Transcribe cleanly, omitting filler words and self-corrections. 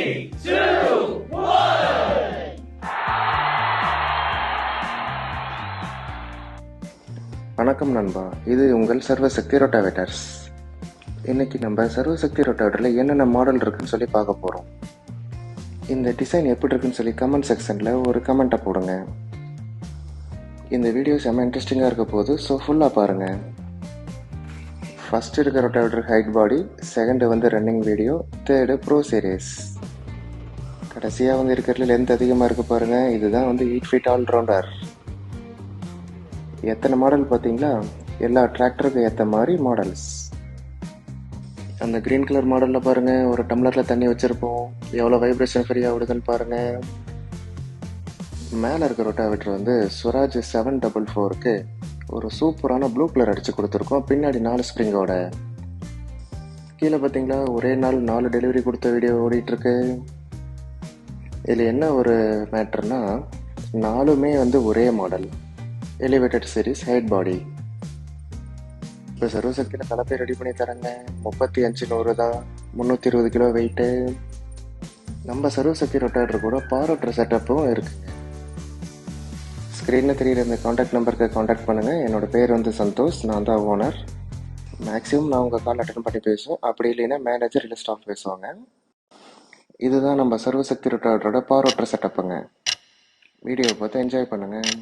3, 2, 1. வணக்கம் நண்பா, இது உங்கள் சர்வசக்தி ரொட்டாவேட்டர்ஸ். இன்னைக்கு நம்ம சர்வசக்தி ரொட்டாவேட்டரில் என்னென்ன மாடல் இருக்குன்னு சொல்லி பார்க்க போகிறோம். இந்த டிசைன் எப்படி இருக்குன்னு சொல்லி கமெண்ட் செக்ஷனில் ஒரு கமெண்ட்டை போடுங்க. இந்த வீடியோ செம்ம இன்ட்ரெஸ்டிங்காக இருக்க போகுது, ஸோ ஃபுல்லாக பாருங்கள். ஃபஸ்ட்டு இருக்க ரொட்டாவேட்டர் ஹைட் பாடி, செகண்டு வந்து running video, third pro series, கடைசியாக வந்து இருக்கிறதுல லென்த் அதிகமாக இருக்கு பாருங்கள். இதுதான் வந்து 8 feet ஆல்ரவுண்டர். எத்தனை மாடல் பார்த்தீங்களா? எல்லா டிராக்டருக்கு ஏற்ற மாதிரி மாடல்ஸ். அந்த க்ரீன் கலர் மாடலில் பாருங்கள், ஒரு டம்ளரில் தண்ணி வச்சுருப்போம். எவ்வளோ வைப்ரேஷன் ஃப்ரீயாக விடுதுன்னு பாருங்கள். மேலே இருக்க ரொட்டாவேட்டர் வந்து ஸ்வராஜ் 744க்கு ஒரு சூப்பரான ப்ளூ கலர் அடித்து கொடுத்துருக்கோம், பின்னாடி 4 ஸ்ப்ரிங்கோட. கீழே பார்த்தீங்களா, ஒரே நாள் 4 டெலிவரி கொடுத்த வீடியோ ஓடிட்டுருக்கு. இதில் என்ன ஒரு மேட்ருன்னா, 4மே வந்து ஒரே மாடல் எலிவேட்டட் சீரிஸ் ஹைட் பாடி. இப்போ சர்வசக்தியில் கலப்பை ரெடி பண்ணி தரேங்க. 35 தான், 320 கிலோ வெயிட்டு. நம்ம சர்வசக்தி ரொட்டாவேட்டர் கூட பாரோட்டர் செட்டப்பும் இருக்குங்க. ஸ்க்ரீனில் தெரிகிற இந்த காண்டாக்ட் நம்பருக்கு காண்டாக்ட் பண்ணுங்கள். என்னோடய பேர் வந்து சந்தோஷ், நான் தான் ஓனர். மேக்ஸிமம் நான் உங்கள் கால் அட்டன் பண்ணி பேசுவேன், அப்படி இல்லைன்னா மேனேஜர் இல்லை ஸ்டாஃப் பேசுவாங்க. இதுதான் நம்ம சர்வசக்தி ரொட்டாவேட்டரோட பாரோட்டர் செட்டப்புங்க. வீடியோ பார்த்து என்ஜாய் பண்ணுங்கள்.